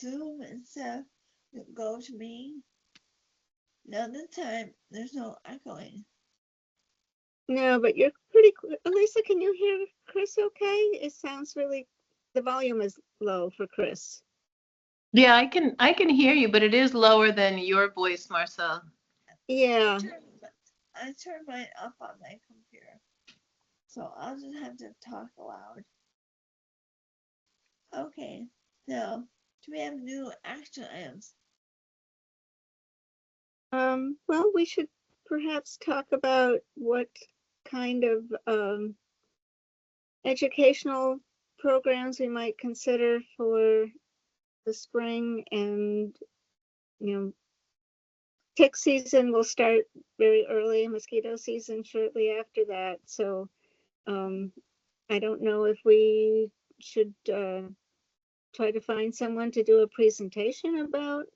Zoom and stuff go to me. Now this time there's no echoing. No, but you're pretty. Elisa, can you hear Chris okay? It sounds really, the volume is low for Chris. Yeah, I can hear you, but it is lower than your voice, Marcel. Yeah. I turned mine up on my computer, so I'll just have to talk aloud. Okay, so do we have new action items? Well, we should perhaps talk about what kind of educational programs we might consider for the spring. And, you know, tick season will start very early, mosquito season shortly after that. So I don't know if we should try to find someone to do a presentation about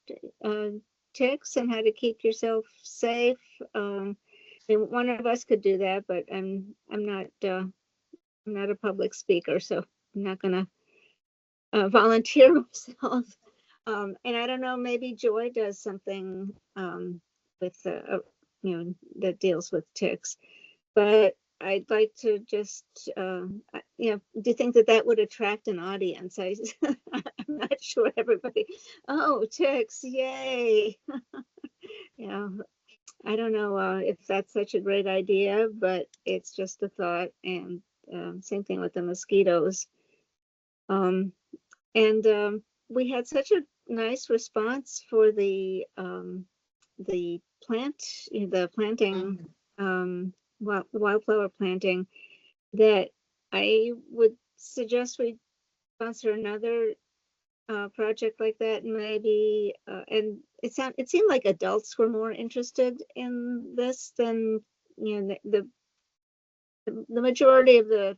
ticks and how to keep yourself safe. I mean, one of us could do that, but I'm not a public speaker, so I'm not gonna volunteer myself. And I don't know, maybe Joy does something with that deals with ticks, but I'd like to just, do you think that would attract an audience? I'm not sure everybody, oh, ticks, yay. I don't know if that's such a great idea, but it's just a thought. And same thing with the mosquitoes. Um, and we had such a nice response for the planting, wildflower planting, that I would suggest we sponsor another project like that, maybe. And it seemed like adults were more interested in this than, the majority of the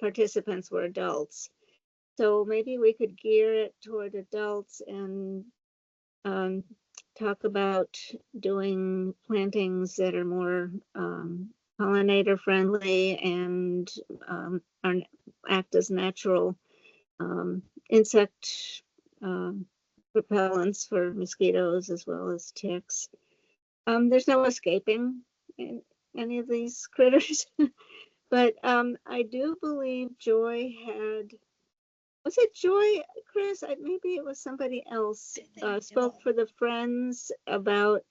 participants were adults. So maybe we could gear it toward adults and talk about doing plantings that are more pollinator friendly and act as natural insect repellents for mosquitoes as well as ticks. There's no escaping any of these critters. But I do believe Joy had, was it Joy, Chris? Maybe it was somebody else spoke for the Friends about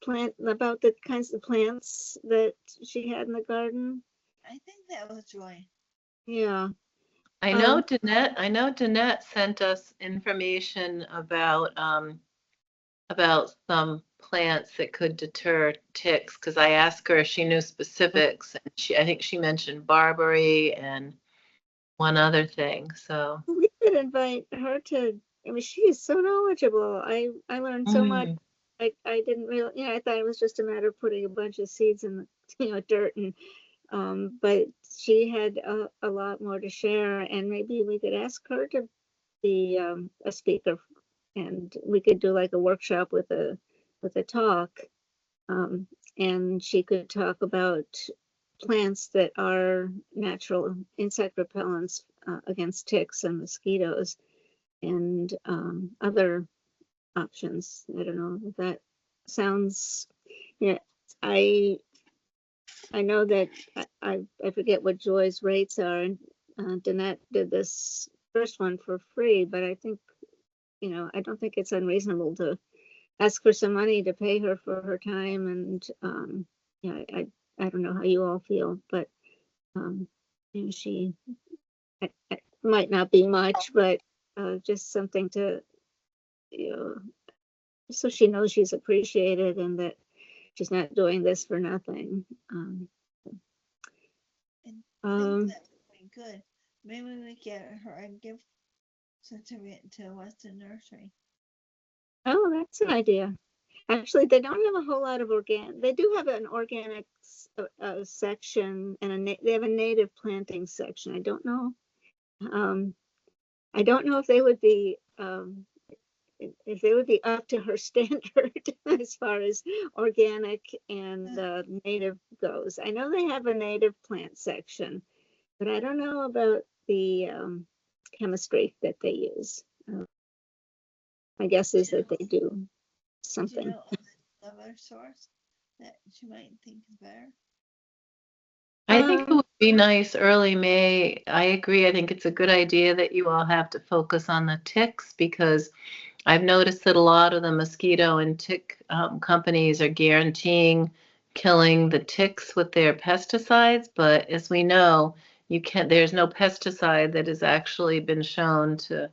about the kinds of plants that she had in the garden. I think that was Joy. Yeah. I know Danette sent us information about some plants that could deter ticks, because I asked her if she knew specifics, and I think she mentioned barberry and one other thing. So we could invite her to. I mean, she is so knowledgeable. I learned so much. I didn't really, I thought it was just a matter of putting a bunch of seeds in the dirt, and but she had a lot more to share, and maybe we could ask her to be a speaker, and we could do like a workshop with a talk, and she could talk about plants that are natural insect repellents against ticks and mosquitoes, and other options. I don't know if that sounds, I know that I forget what Joy's rates are, and Danette did this first one for free, but I think, I don't think it's unreasonable to ask for some money to pay her for her time. And I don't know how you all feel, but she it might not be much, but just something to, so she knows she's appreciated and that she's not doing this for nothing. That would be good. Maybe we get her a gift certificate to Western Nursery. Oh, that's an idea. Actually, they don't have a whole lot of organic. They do have an organic section, and they have a native planting section. I don't know if they would be up to her standard as far as organic and native goes. I know they have a native plant section, but I don't know about the chemistry that they use. My guess is that they do Do you something. know another source that you might think is better? I think it would be nice early May. I agree. I think it's a good idea that you all have to focus on the ticks because I've noticed that a lot of the mosquito and tick companies are guaranteeing killing the ticks with their pesticides, but as we know, you can't. There's no pesticide that has actually been shown to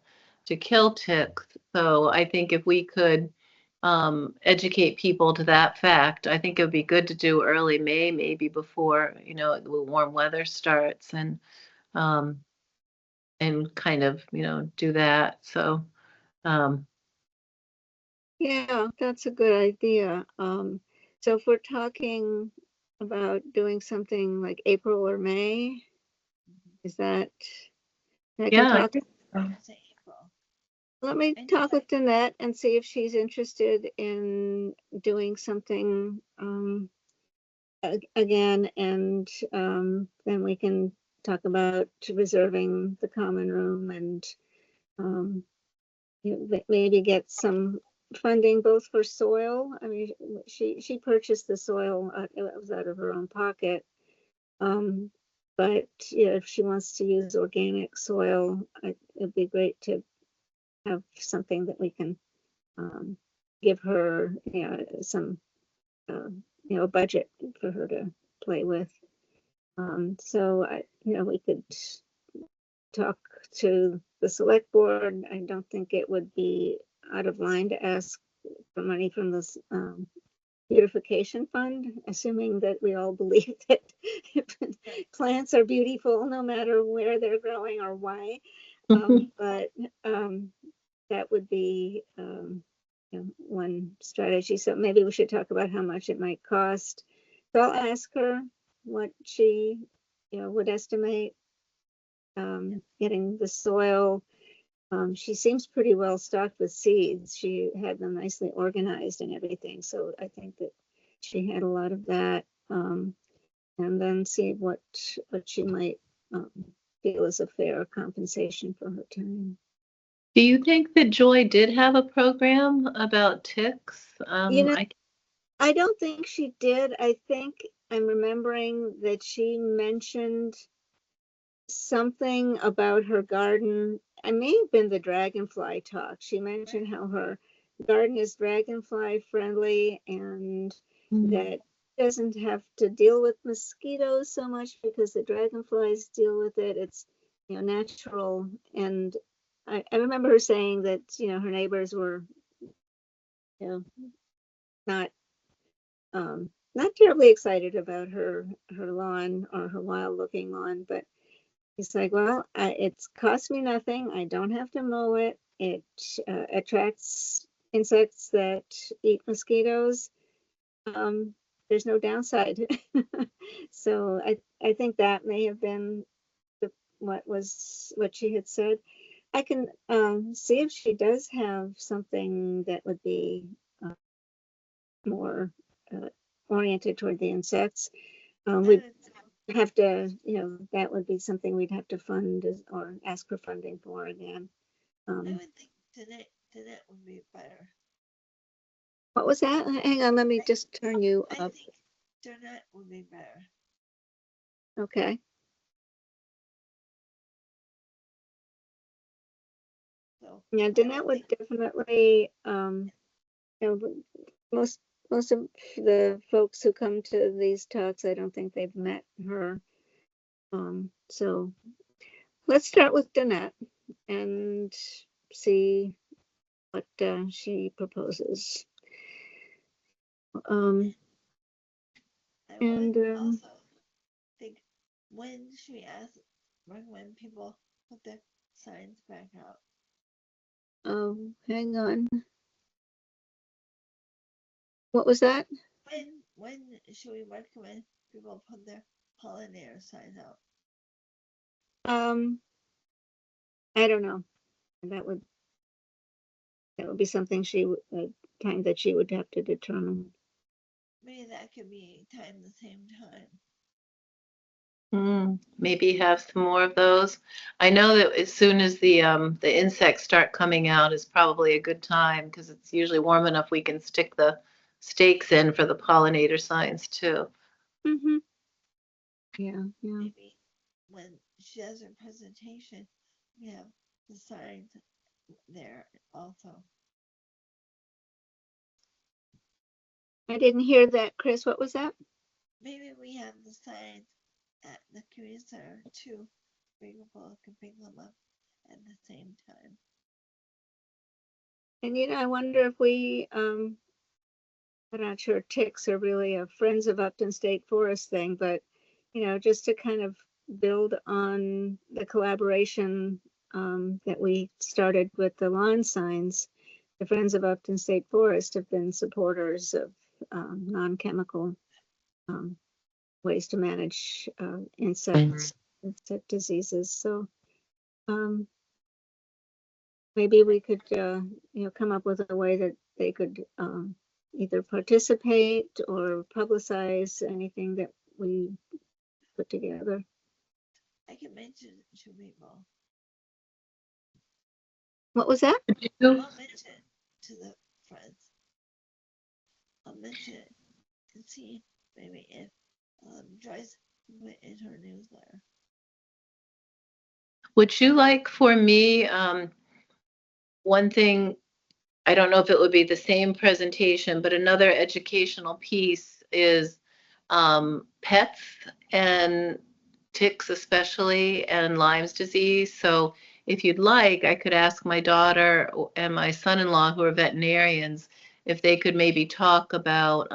kill ticks. So I think if we could educate people to that fact, I think it would be good to do early May, maybe before the warm weather starts, um, and kind of do that. So. Um, Yeah, that's a good idea. So if we're talking about doing something like April or May, is that, I can yeah, I talk, think so. I say April. let me And talk with Danette and see if she's interested in doing something again, and then we can talk about reserving the common room and um, maybe get some funding both for soil. I mean, she purchased the soil, it was out of her own pocket. But yeah, if she wants to use organic soil, it'd be great to have something that we can give her, some, a budget for her to play with. So we could talk to the select board. I don't think it would be out of line to ask for money from this beautification fund, assuming that we all believe that plants are beautiful no matter where they're growing or why. But that would be one strategy. So maybe we should talk about how much it might cost. So I'll ask her what she would estimate getting the soil. She seems pretty well stocked with seeds. She had them nicely organized and everything. So I think that she had a lot of that. And then see what she might feel is a fair compensation for her time. Do you think that Joy did have a program about ticks? I don't think she did. I think I'm remembering that she mentioned something about her garden. I may have been the dragonfly talk. She mentioned how her garden is dragonfly friendly and that doesn't have to deal with mosquitoes so much because the dragonflies deal with it. It's natural. And I remember her saying that her neighbors were not not terribly excited about her lawn or her wild looking lawn, but it's like, well, it's cost me nothing. I don't have to mow it. It attracts insects that eat mosquitoes. There's no downside. So I think that may have been what she had said. I can see if she does have something that would be more oriented toward the insects. We have to, that would be something we'd have to fund or ask for funding for again. I would think Danette would be better. What was that? Hang on, let me just turn you I up. think Danette would be better. Okay. So Yeah, Danette would definitely, most of the folks who come to these talks, I don't think they've met her. So let's start with Danette and see what she proposes. I And would also think, when should we recommend people put their signs back out? hang on. What was that? When should we recommend people put their pollinator signs out? I don't know. That would be something time that she would have to determine. Maybe that could be timed the same time. Maybe have some more of those. I know that as soon as the insects start coming out is probably a good time because it's usually warm enough we can stick the stakes in for the pollinator signs too. Mm-hmm. Yeah. Maybe when she does her presentation, we have the signs there also. I didn't hear that, Chris. What was that? Maybe we have the signs at the community center too. People can pick them up at the same time. And I wonder if I'm not sure ticks are really a Friends of Upton State Forest thing, but just to kind of build on the collaboration that we started with the lawn signs. The Friends of Upton State Forest have been supporters of non-chemical ways to manage insect diseases. So maybe we could, come up with a way that they could either participate or publicize anything that we put together. I can mention it to people. What was that? I'll mention it to the friends. I'll mention it and see maybe if Joyce put in her newsletter. Would you like for me, one thing, I don't know if it would be the same presentation, but another educational piece is pets and ticks especially and Lyme's disease. So if you'd like, I could ask my daughter and my son-in-law who are veterinarians if they could maybe talk about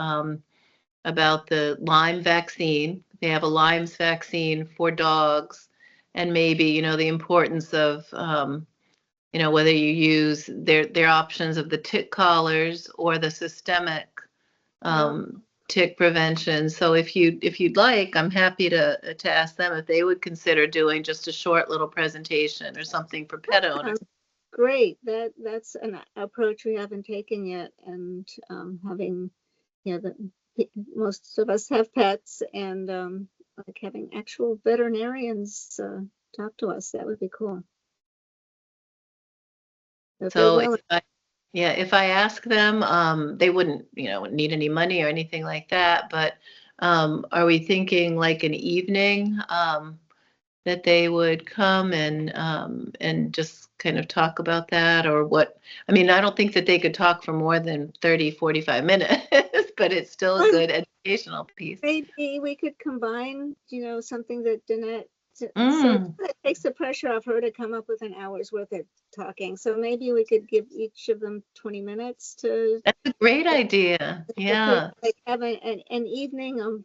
the Lyme vaccine. They have a Lyme's vaccine for dogs, and maybe the importance of whether you use their options of the tick collars or the systemic tick prevention. So if you'd like, I'm happy to ask them if they would consider doing just a short little presentation or something for pet owners. Great. That's an approach we haven't taken yet, and having most of us have pets, and like having actual veterinarians talk to us, that would be cool. So if I ask them, they wouldn't, need any money or anything like that. But are we thinking like an evening that they would come and just kind of talk about that, or what? I mean, I don't think that they could talk for more than 30, 45 minutes, but it's still a good educational piece. Maybe we could combine, something that Danette, so it takes the pressure off her to come up with an hour's worth of talking. So maybe we could give each of them 20 minutes to. That's a great idea. Yeah. Like have an evening of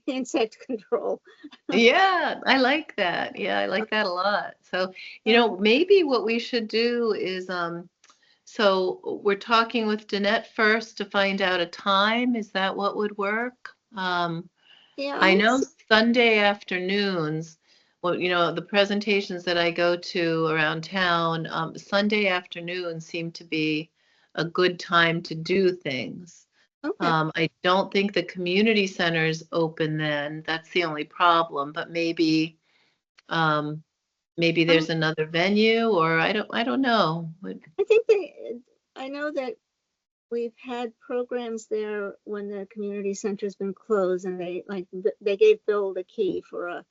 insect control. Yeah, I like that. Yeah, I like that a lot. So, maybe what we should do is, so we're talking with Danette first to find out a time. Is that what would work? Yeah. I know Sunday afternoons, well, the presentations that I go to around town, Sunday afternoons seem to be a good time to do things. Okay. I don't think the community center's open then. That's the only problem. But maybe there's another venue, or I don't know. I think I know that we've had programs there when the community center's been closed, and they gave Bill the key for a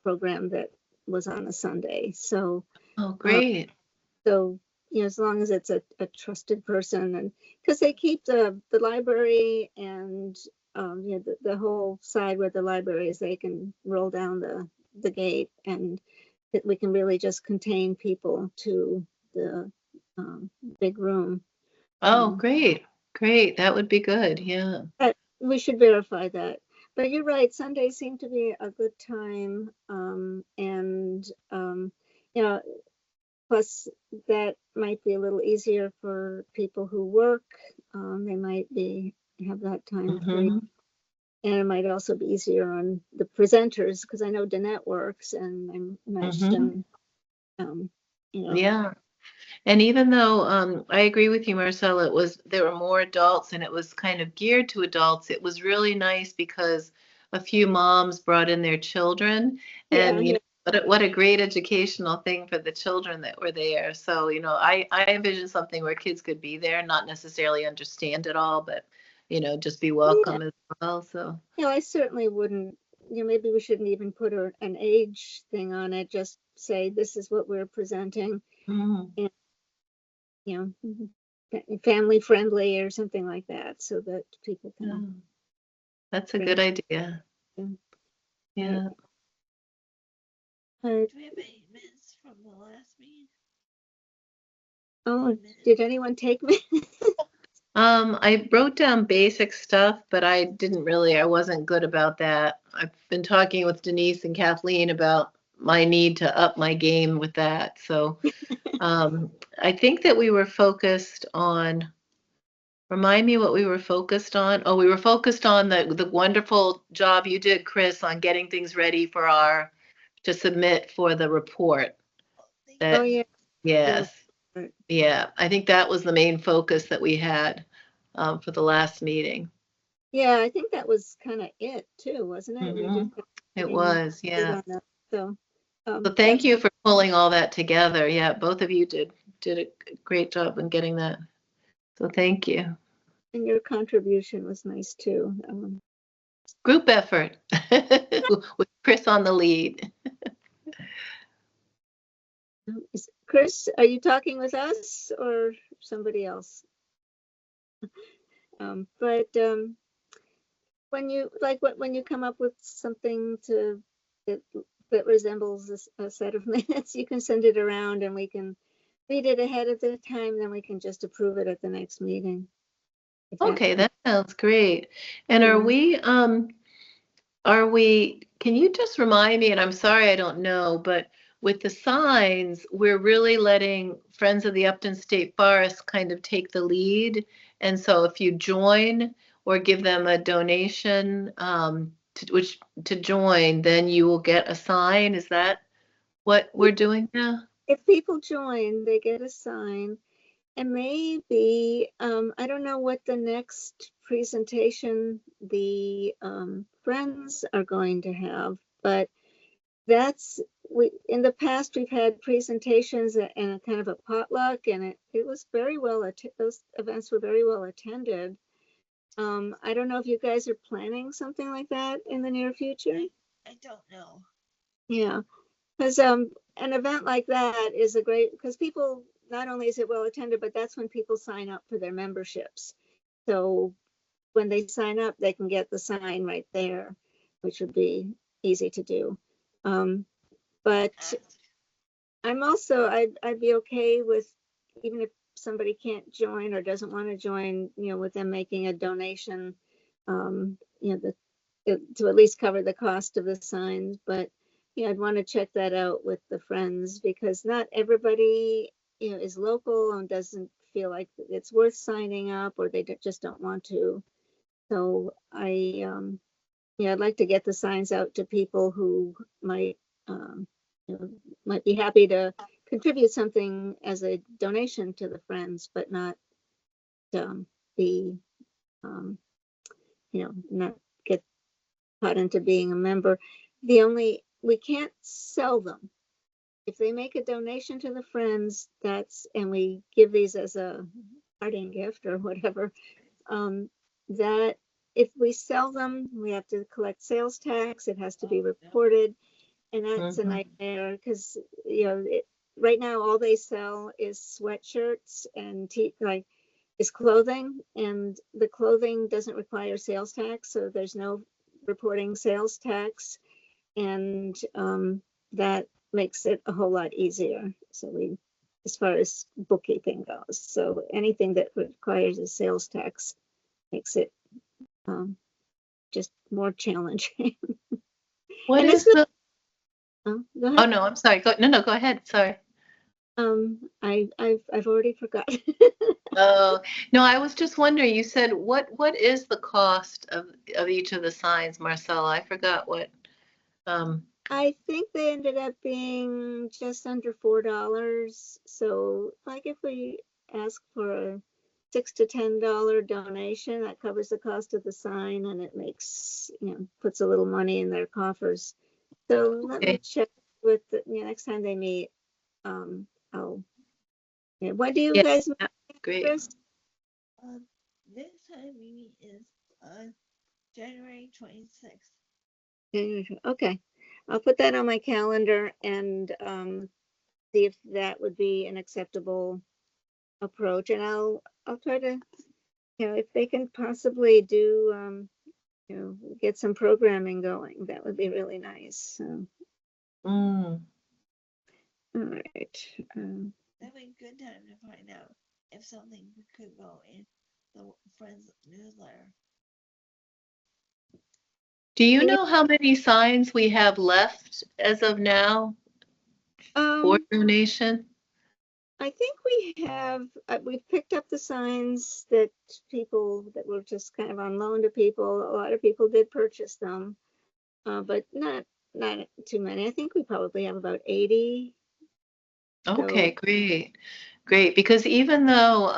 program that was on a Sunday. So. Oh, great. So as long as it's a trusted person, and because they keep the library and the whole side where the library is, they can roll down the gate, and we can really just contain people to the big room. Oh, great. That would be good. Yeah. But we should verify that. But you're right, Sundays seem to be a good time, and plus that might be a little easier for people who work. They might have that time free. And it might also be easier on the presenters, because I know Danette works, and I imagine, Yeah. And even though I agree with you, Marcella, there were more adults and it was kind of geared to adults, it was really nice because a few moms brought in their children, and Yeah. what a great educational thing for the children that were there. So I envision something where kids could be there, not necessarily understand it all, but just be Yeah. welcome as well. So I certainly wouldn't, maybe we shouldn't even put an age thing on it. Just say this is what we're presenting, mm, and family friendly or something like that, so that people yeah, can that's a bring good idea. them. Yeah. Uh, Do we have any minutes from the last meeting? oh, did anyone take me? I wrote down basic stuff, but I wasn't good about that. I've been talking with Denise and Kathleen about my need to up my game with that. So I think that we were focused on, remind me what we were focused on. Oh, we were focused on the wonderful job you did, Chris, on getting things ready to submit for the report. Oh, thank Oh, That, you. yeah. yes. Yeah, I think that was the main focus that we had for the last meeting. Yeah, I think that was kind of it too, wasn't it? We Hmm. just It getting was, big yeah. on that. So, So thank that's you for pulling all that together. Yeah, both of you did a great job in getting that. So thank you. and your contribution was nice too. Group effort with Chris on the lead. Chris, are you talking with us or somebody else? But when you when you come up with something that, that resembles a set of minutes, you can send it around and we can read it ahead of the time. Then we can just approve it at the next meeting. If that, Okay, that sounds great. And yeah. are we, can you just remind me, and I'm sorry I don't know, but with the signs, we're really letting Friends of the Upton State Forest kind of take the lead. And so if you join or give them a donation to join, then you will get a sign. Is that what we're doing now? If people join, they get a sign. And maybe, I don't know what the next presentation the friends are going to have, but in the past we've had presentations and a kind of a potluck, and it was very well, those events were very well attended. I don't know if you guys are planning something like that in the near future. I don't know. Yeah, because an event like that is a great, because people, not only is it well attended, but that's when people sign up for their memberships. So when they sign up, they can get the sign right there, which would be easy to do. But I'd be okay with, even if somebody can't join or doesn't want to join, with them making a donation, to at least cover the cost of the signs. But I'd want to check that out with the friends, because not everybody, is local and doesn't feel like it's worth signing up, or they just don't want to. So I'd like to get the signs out to people who um, might be happy to contribute something as a donation to the friends, but not be, um, not get caught into being a member. We can't sell them. If they make a donation to the friends, and we give these as a parting gift or whatever, that if we sell them, we have to collect sales tax. It has to be reported, and that's a Mhm. nightmare because right now all they sell is sweatshirts and is clothing, and the clothing doesn't require sales tax, so there's no reporting sales tax, and that makes it a whole lot easier. So as far as bookkeeping goes, so anything that requires a sales tax makes it um, just more challenging. What And it's is the, go ahead. oh no, I'm sorry. No, go ahead. Sorry. I've already forgotten. Oh, no, I was just wondering, you said what is the cost of each of the signs, Marcella? I forgot what. Um, I think they ended up being just under $4. So like if we ask for $6 to $10 donation. That covers the cost of the sign, and it makes, puts a little money in their coffers. So let me Okay. check with the, next time they meet. I'll, when do you Yeah, guys meet, that's great. Chris? Next time we meet is January 26th. Okay, I'll put that on my calendar and see if that would be an acceptable approach. And I'll try to, if they can possibly do, get some programming going, that would be really nice. So, Mm. all right. That'd be a good time to find out if something could go in the Friends newsletter. Do you And know how many signs we have left as of now for donation? I think we've picked up the signs that people that were just kind of on loan to people. A lot of people did purchase them, but not too many. I think we probably have about 80. Okay, So great. Great. Because even though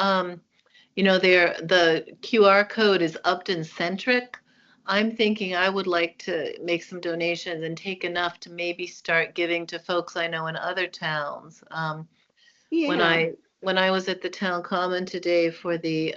the QR code is Upton centric, I'm thinking I would like to make some donations and take enough to maybe start giving to folks I know in other towns. When yeah, I was at the town common today for the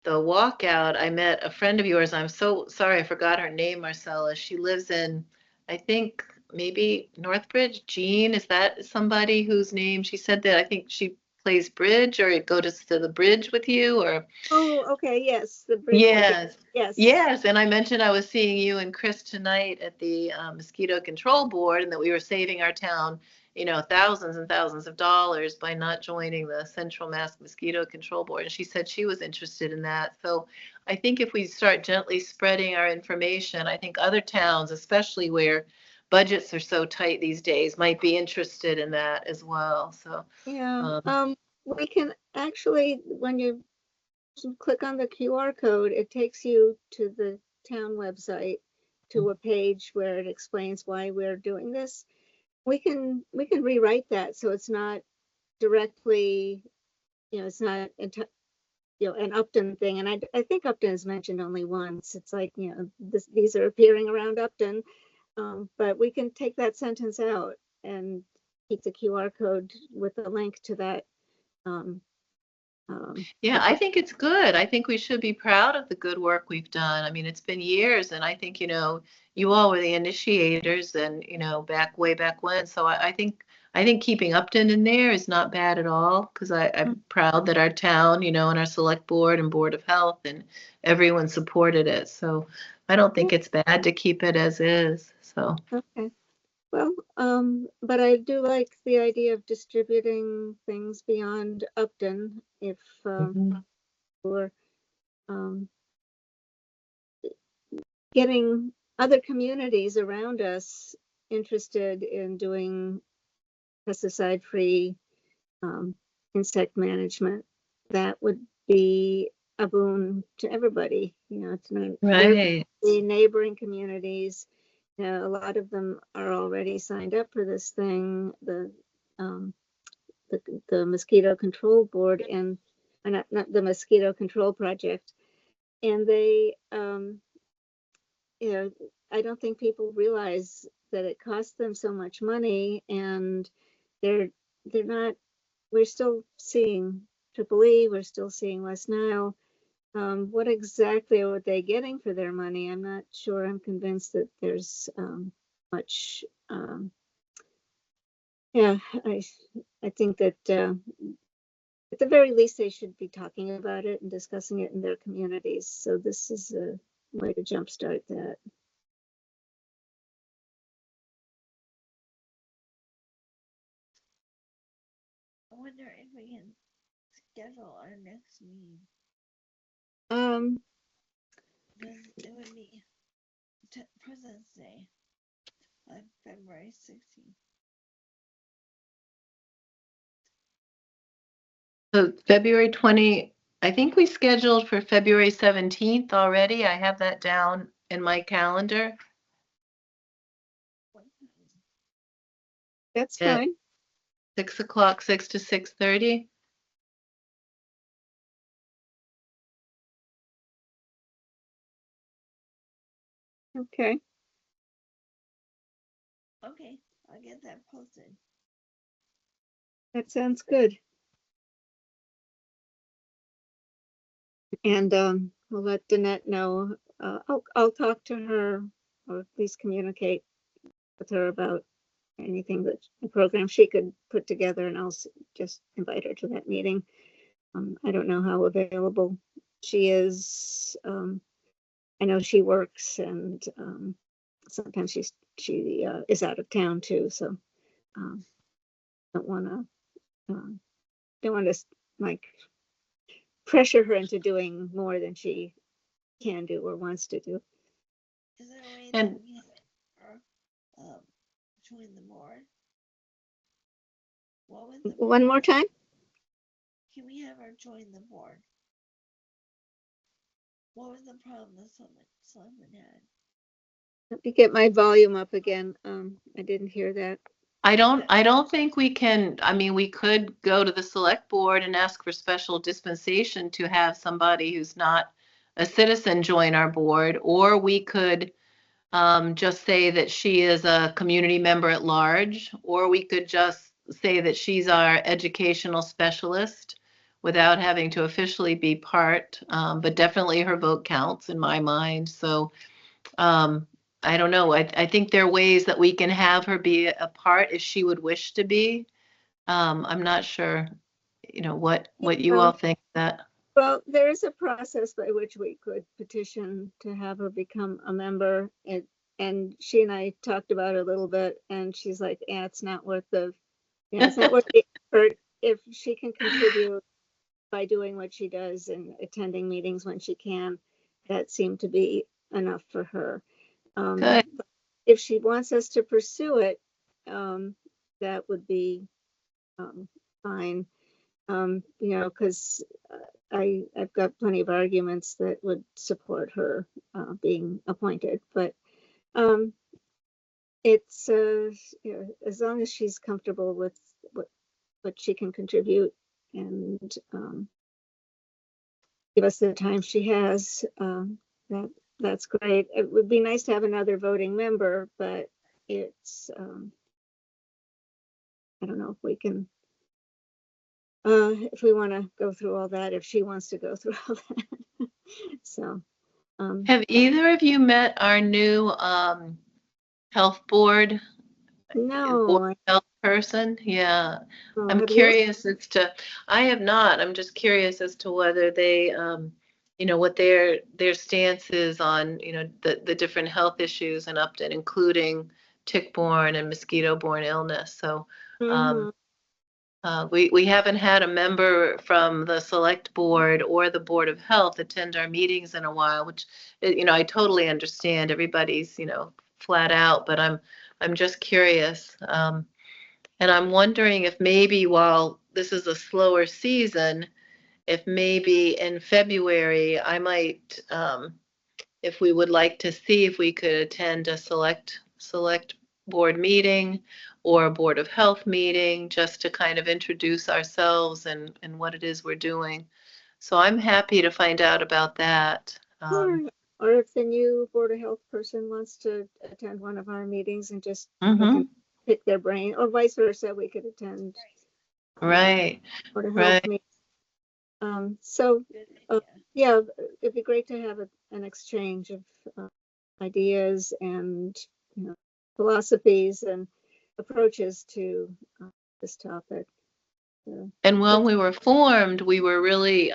walkout, I met a friend of yours. I'm so sorry, I forgot her name, Marcella. She lives in, I think, maybe Northbridge. Jean, is that somebody whose name she said that I think she plays bridge or goes to the bridge with you or oh, okay, yes, the bridge one, yes. yes, Yes, and I mentioned I was seeing you and Chris tonight at the Mosquito Control Board and that we were saving our town, thousands and thousands of dollars by not joining the Central Mass Mosquito Control Board. And she said she was interested in that. So I think if we start gently spreading our information, I think other towns, especially where budgets are so tight these days, might be interested in that as well. So, yeah. um, We can actually, when you click on the QR code, it takes you to the town website to a page where it explains why we're doing this. We can rewrite that so it's not directly, it's not an Upton thing. And I think Upton is mentioned only once. It's like, these are appearing around Upton, but we can take that sentence out and keep the QR code with a link to that. Um, Yeah, I Upton. think it's good. I think we should be proud of the good work we've done. I mean, it's been years, and I think, you all were the initiators and, way back when. So I think keeping Upton in there is not bad at all because I'm proud that our town, and our select board and board of health and everyone supported it. So I don't think it's bad to keep it as is. So. Okay. Well, but I do like the idea of distributing things beyond Upton if Mhm. we're um, getting other communities around us interested in doing pesticide-free um, insect management. That would be a boon to everybody. It's not Right. the neighboring communities. A lot of them are already signed up for this thing. Um, the mosquito control board and not the mosquito control project, and they you know I don't think people realize that it costs them so much money, and they're not. We're still seeing Triple E, we're still seeing West Nile. What exactly are they getting for their money? I'm not sure. I'm convinced that there's much. Yeah, I think that at the very least, they should be talking about it and discussing it in their communities. So this is a way to jumpstart that. I wonder if we can schedule our next meeting Um, because it would be President's Day on February 16th. So February 20, I think we scheduled for February 17th already. I have that down in my calendar that's at fine. 6 o'clock, 6 to 6:30. Okay, Okay, I'll get that posted. that sounds good. And we'll let Danette know. I'll talk to her, or at least communicate with her about anything that the program she could put together, and I'll just invite her to that meeting. I don't know how available she is. I know she works, and sometimes she is out of town too. So um, don't want to don't want to like pressure her into doing more than she can do or wants to do. Is there a way that And we have her join the board? What was the One more time. Can we have her join the board? What was the problem that someone had? Let me get my volume up again. I didn't hear that. I don't think we can, I mean, we could go to the select board and ask for special dispensation to have somebody who's not a citizen join our board, or we could just say that she is a community member at large, or we could just say that she's our educational specialist without having to officially be part, but definitely her vote counts in my mind. So um, I don't know. I think there are ways that we can have her be a part if she would wish to be. I'm not sure, what you all Um, think that. well, there is a process by which we could petition to have her become a member, and she and I talked about it a little bit, and she's like, "Yeah, it's not worth it's not worth the effort if she can contribute by doing what she does and attending meetings when she can. That seemed to be enough for her. Good. If she wants us to pursue it, that would be um, fine. Because I've got plenty of arguments that would support her being appointed, but um, it's as long as she's comfortable with what she can contribute and give us the time she has, that that's great. It would be nice to have another voting member, but it's I don't know if we can if we want to go through all that, if she wants to go through all that. So um Have either of you met our new health board no, health person? Yeah. I'm have you? curious as to, I have not. I'm just curious as to whether they, what their stance is on, the different health issues in Upton, including tick-borne and mosquito-borne illness. So, um, Hmm. we haven't had a member from the select board or the Board of Health attend our meetings in a while, which, I totally understand. Everybody's, flat out, but I'm just curious. And I'm wondering if maybe while this is a slower season, if maybe in February I might, if we would like to see if we could attend a select board meeting or a Board of Health meeting, just to kind of introduce ourselves and what it is we're doing. So I'm happy to find out about that. Or if the new Board of Health person wants to attend one of our meetings and just I can Mhm. pick their brain, or vice versa, we could attend Right, Board of Health right. meeting. So Good uh, idea. yeah, it'd be great to have an exchange of uh, ideas and philosophies and approaches to this topic. And But when we were formed, we were really,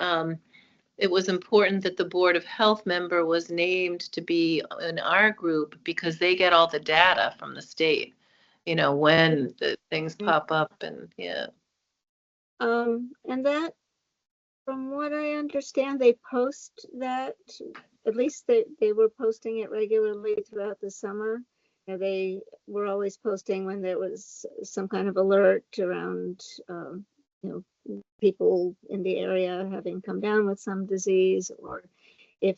it was important that the Board of Health member was named to be in our group because they get all the data from the state, when the things pop up and yeah. and that, from what I understand, they post that, at least they were posting it regularly throughout the summer. They were always posting when there was some kind of alert around, people in the area having come down with some disease, or if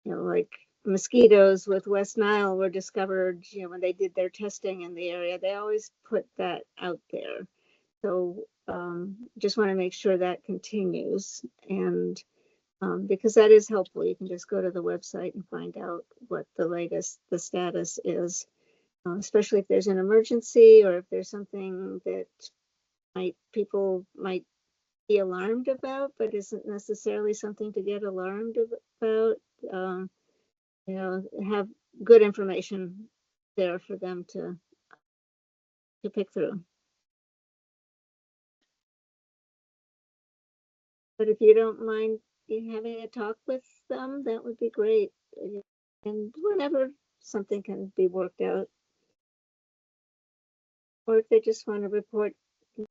like mosquitoes with West Nile were discovered, when they did their testing in the area, they always put that out there. So just want to make sure that continues. And because that is helpful. You can just go to the website and find out what the status is, especially if there's an emergency or if there's something that people might be alarmed about, but isn't necessarily something to get alarmed about. Um, have good information there for them to pick through. But if you don't mind having a talk with them, that would be great. And whenever something can be worked out, or if they just want to report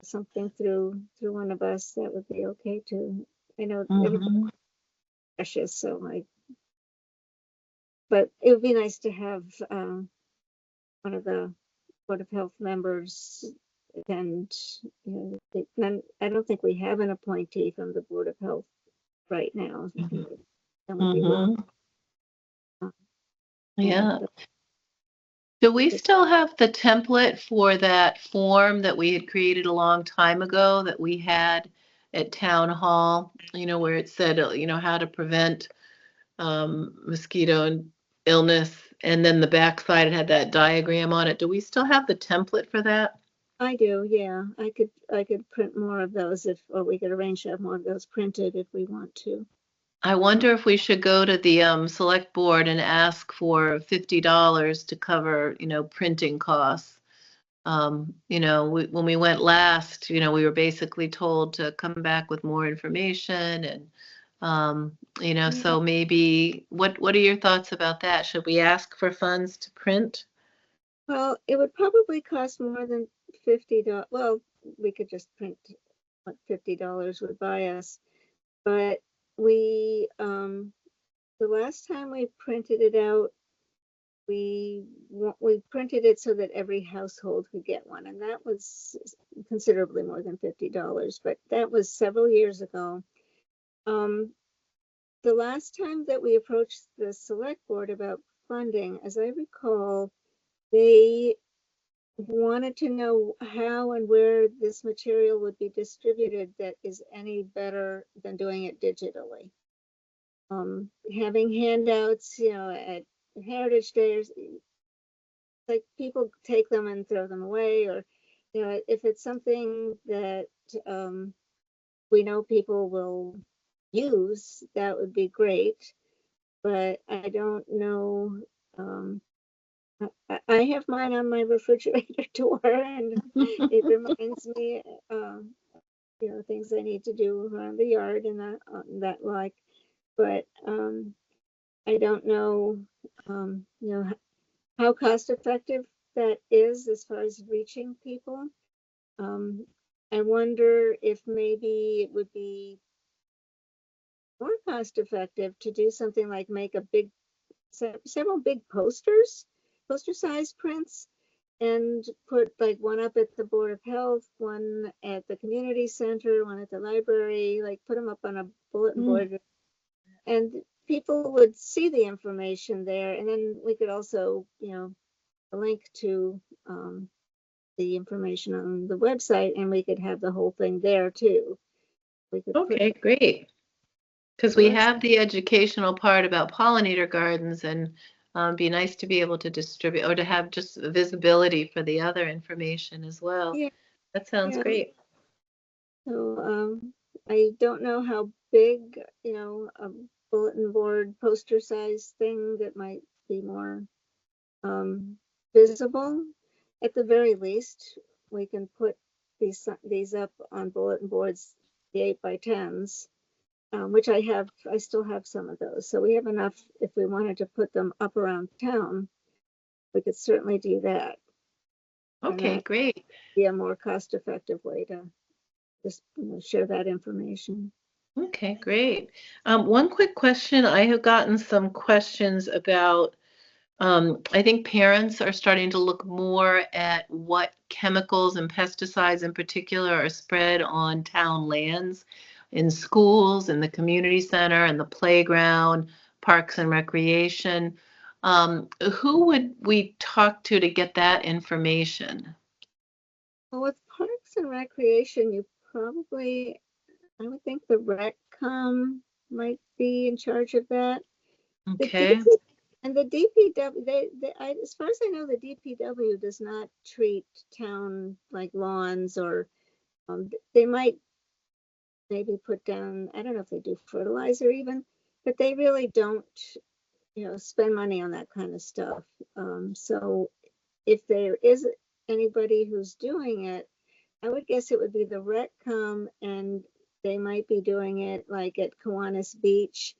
something through one of us, that would be okay too. I know everybody's precious, but it would be nice to have one of the Board of Health members attend. I don't think we have an appointee from the Board of Health right now. That would be well. Yeah. Do we still have the template for that form that we had created a long time ago that we had at town hall, where it said, how to prevent mosquito and illness, and then the backside it had that diagram on it. Do we still have the template for that? I do, yeah. I could print more of those or we could arrange to have more of those printed if we want to. I wonder if we should go to the select board and ask for $50 to cover, printing costs. When we went last, we were basically told to come back with more information and, so maybe what are your thoughts about that? Should we ask for funds to print? Well, it would probably cost more than $50. Well, we could just print what $50 would buy us. But we, the last time we printed it out, we printed it so that every household could get one, and that was considerably more than $50. But that was several years ago. The last time that we approached the select board about funding, as I recall, they wanted to know how and where this material would be distributed that is any better than doing it digitally. Having handouts, at Heritage Days, like people take them and throw them away, or if it's something that we know people will use, that would be great. But I don't know. I have mine on my refrigerator door, and it reminds me, things I need to do around the yard and that like. But I don't know, how cost effective that is as far as reaching people. I wonder if maybe it would be more cost effective to do something like make several big poster size prints, and put like one up at the Board of Health, one at the community center, one at the library, like put them up on a bulletin board, and people would see the information there. And then we could also, link to the information on the website, and we could have the whole thing there too. We could Okay, great. Because we have the educational part about pollinator gardens, and be nice to be able to distribute or to have just visibility for the other information as well. Yeah, That sounds great. So I don't know how big, a bulletin board poster size thing that might be more visible. At the very least, we can put these up on bulletin boards, the 8x10s, which I still have some of those. So we have enough if we wanted to put them up around town. We could certainly do that. Okay, great. Be a more cost-effective way to just share that information. Okay, great. One quick question. I have gotten some questions about, I think parents are starting to look more at what chemicals and pesticides in particular are spread on town lands, in schools, in the community center, and the playground, parks and recreation. Who would we talk to get that information? Well, with parks and recreation, I would think the rec might be in charge of that. The Okay. And the DPW, as far as I know, the DPW does not treat town like lawns, or they might maybe put down, I don't know if they do fertilizer even, but they really don't, spend money on that kind of stuff. So if there is anybody who's doing it, I would guess it would be the Retcom, and they might be doing it like at Kiwanis Beach,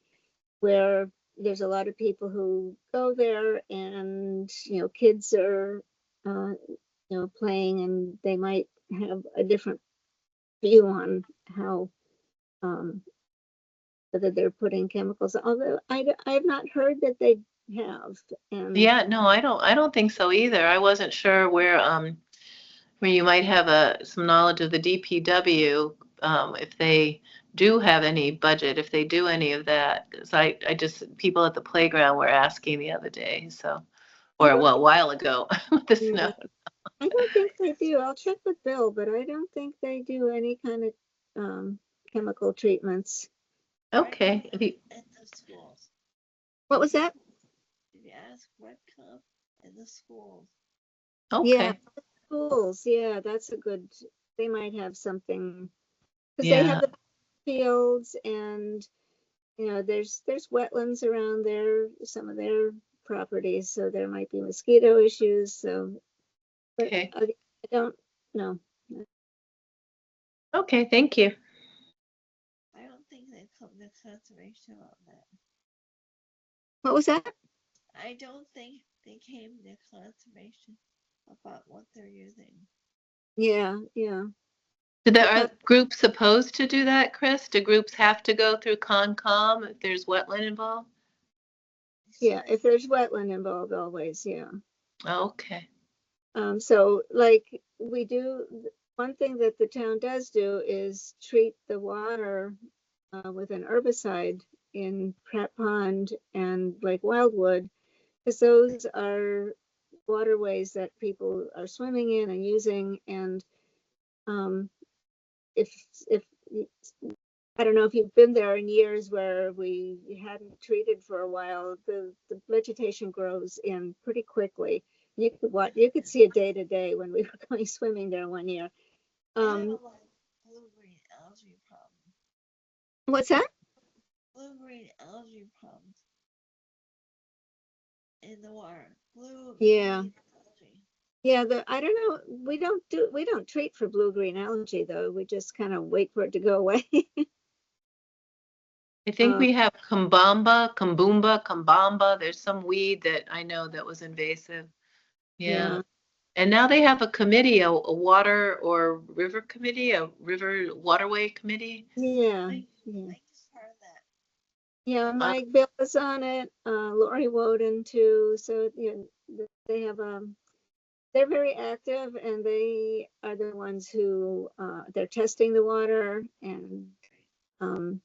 where there's a lot of people who go there, and kids are playing, and they might have a different view on how um, whether they're putting chemicals, although I have not heard that they have. And Yeah, no, I don't think so either. I wasn't sure where you might have some knowledge of the DPW, if they do have any budget, if they do any of that. 'Cause I just, people at the playground were asking the other day, so, I or don't well, a think, while ago with the yeah, snow. I don't think they do. I'll check with Bill, but I don't think they do any kind of chemical treatments. Okay. At the schools. What was that? If you ask Redcom in the schools. Yeah, Okay. schools. Yeah, that's a good. They might have something because they have Yeah. the fields, and there's wetlands around there, some of their properties, so there might be mosquito issues. So, but Okay. I don't know. Okay. Thank you. I don't think they come to conservation on that. What was that? I don't think they came to conservation about what they're using. Yeah. Are groups supposed to do that, Chris? Do groups have to go through Concom if there's wetland involved? Yeah, if there's wetland involved, always, yeah. Okay. So like we do, one thing that the town does do is treat the water with an herbicide in Pratt Pond and Lake Wildwood, because those are waterways that people are swimming in and using. And um, if I don't know if you've been there in years where we hadn't treated for a while, the vegetation grows in pretty quickly. You could see it day to day when we were going swimming there one year. I have a Um, lot of blue-green algae problem. what's that? Blue-green algae problems in the water. Yeah. Blue-green algae. Yeah, I don't know. We don't treat for blue-green algae though. We just kind of wait for it to go away. I think we have Kambamba. There's some weed that I know that was invasive. Yeah. Yeah. And now they have a committee, a water or river committee, a river waterway committee. Yeah. I Yeah. just heard that. Yeah, Uh, Mike Bill is on it, Lori Woden too. So they have they're very active, and they are the ones who they're testing the water, and um,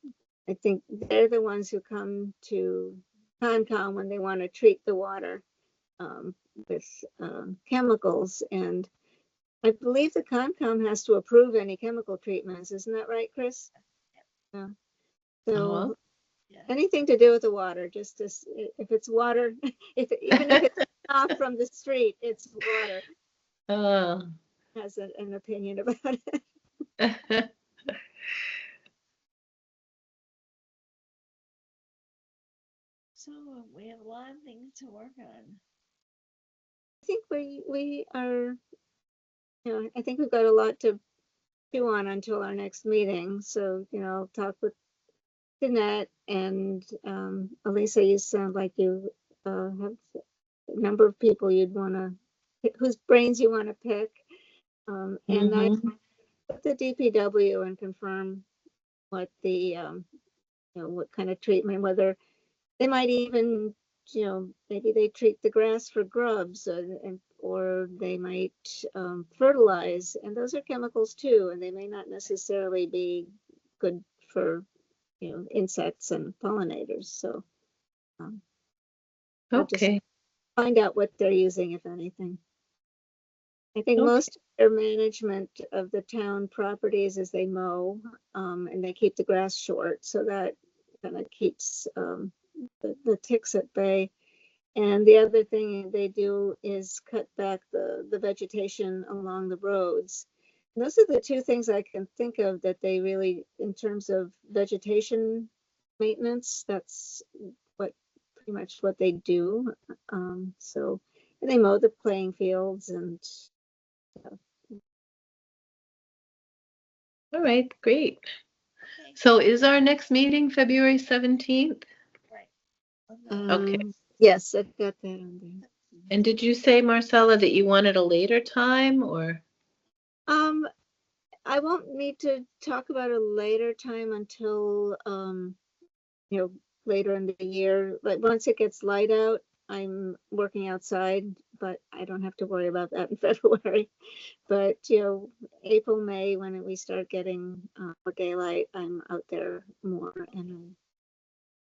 I think they're the ones who come to Concom when they want to treat the water um, with chemicals. And I believe the Concom has to approve any chemical treatments. Isn't that right, Chris? Yeah. well, So Yeah. anything to do with the water, just as if it's water, even if it's off from the street, it's water. uh, Has an opinion about it. So we have a lot of things to work on. I think we are, I think we've got a lot to chew on until our next meeting. So, I'll talk with Jeanette and Elisa. You sound like you have a number of people you'd want to, whose brains you want to pick. And I mhm. put the DPW and confirm what what kind of treatment, whether they might even, maybe they treat the grass for grubs, or they might fertilize, and those are chemicals too, and they may not necessarily be good for, insects and pollinators. So I'll just Okay. find out what they're using, if anything. I think Okay. most of their management of the town properties is they mow, and they keep the grass short, so that kind of keeps the ticks at bay. And the other thing they do is cut back the vegetation along the roads. And those are the two things I can think of that they really, in terms of vegetation maintenance, that's what pretty much what they do. So and they mow the playing fields and All right, great. Okay, So is our next meeting February 17th? right. Okay. Yes, I've got that on there. And did you say, Marcella, that you wanted a later time or? I won't need to talk about a later time until you know, later in the year. Like once it gets light out, I'm working outside, but I don't have to worry about that in February. But you know, April, May, when we start getting more daylight, I'm out there more and I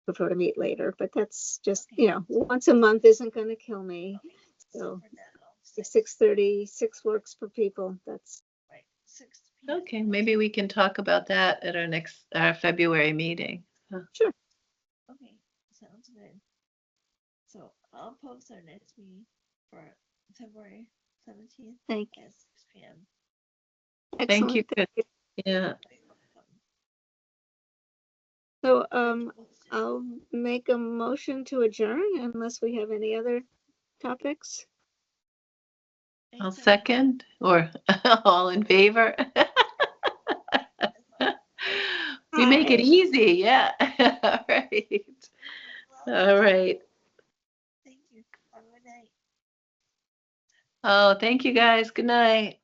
prefer to meet later. But that's just, Okay. you know, once a month isn't going to kill me. Okay, So for now, if 6:30, 6 works for people, that's right, 6 p.m. Okay, maybe we can talk about that at our February meeting. sure. Okay, sounds good. So I'll post our next meeting for February 17th Thank at 6 p.m. Thank you. Excellent. Thank you. Yeah. So I'll make a motion to adjourn unless we have any other topics. I'll second, or all in favor. We make it Aye. easy, yeah. All right. All right. Thank you. Have a good night. Oh, thank you guys. Good night.